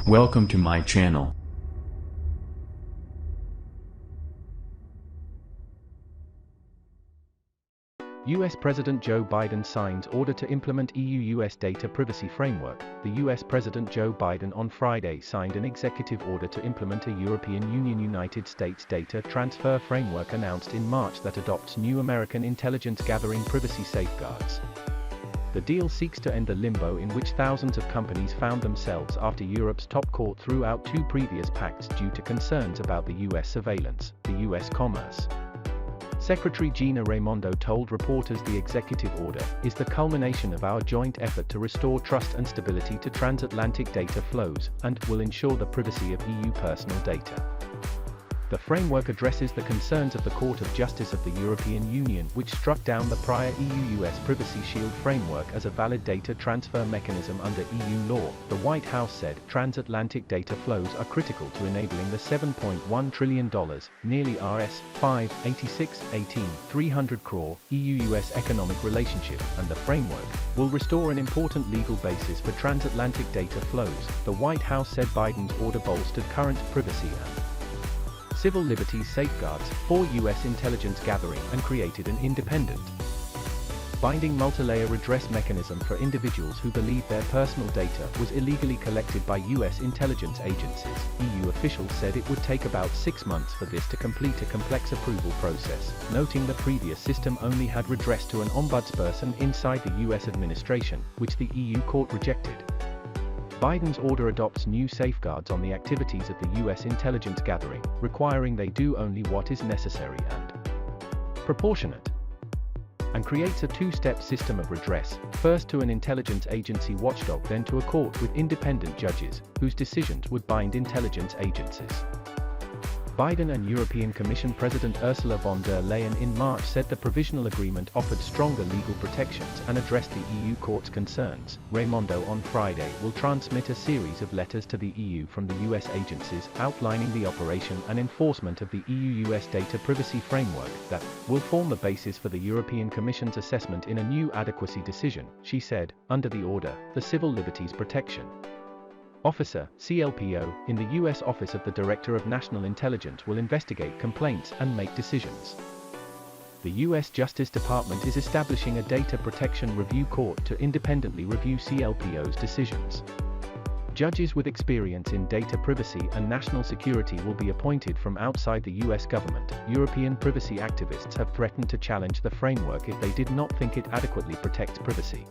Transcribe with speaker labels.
Speaker 1: Welcome to my channel.
Speaker 2: US President Joe Biden signs order to implement EU-US data privacy framework. The US President Joe Biden on Friday signed an executive order to implement a European Union-United States data transfer framework announced in March that adopts new American intelligence gathering privacy safeguards. The deal seeks to end the limbo in which thousands of companies found themselves after Europe's top court threw out two previous pacts due to concerns about the US surveillance, the US commerce. Secretary Gina Raimondo told reporters the executive order is the culmination of our joint effort to restore trust and stability to transatlantic data flows, and will ensure the privacy of EU personal data. The framework addresses the concerns of the Court of Justice of the European Union, which struck down the prior EU-US Privacy Shield framework as a valid data transfer mechanism under EU law. The White House said transatlantic data flows are critical to enabling the $7.1 trillion, nearly Rs. 586.18 300 crore EU-US economic relationship, and the framework will restore an important legal basis for transatlantic data flows. The White House said Biden's order bolstered current privacy and civil liberties safeguards for U.S. intelligence gathering and created an independent, binding multi-layer redress mechanism for individuals who believe their personal data was illegally collected by U.S. intelligence agencies. EU officials said it would take about 6 months for this to complete a complex approval process, noting the previous system only had redress to an ombudsperson inside the U.S. administration, which the EU court rejected. Biden's order adopts new safeguards on the activities of the U.S. intelligence gathering, requiring they do only what is necessary and proportionate, and creates a two-step system of redress, first to an intelligence agency watchdog, then to a court with independent judges, whose decisions would bind intelligence agencies. Biden and European Commission President Ursula von der Leyen in March said the provisional agreement offered stronger legal protections and addressed the EU court's concerns. Raimondo on Friday will transmit a series of letters to the EU from the US agencies outlining the operation and enforcement of the EU-US data privacy framework that will form the basis for the European Commission's assessment in a new adequacy decision, she said. Under the order, the Civil Liberties Protection Officer, CLPO, in the U.S. Office of the Director of National Intelligence will investigate complaints and make decisions. The U.S. Justice Department is establishing a Data Protection Review Court to independently review CLPO's decisions. Judges with experience in data privacy and national security will be appointed from outside the U.S. government. European privacy activists have threatened to challenge the framework if they did not think it adequately protects privacy.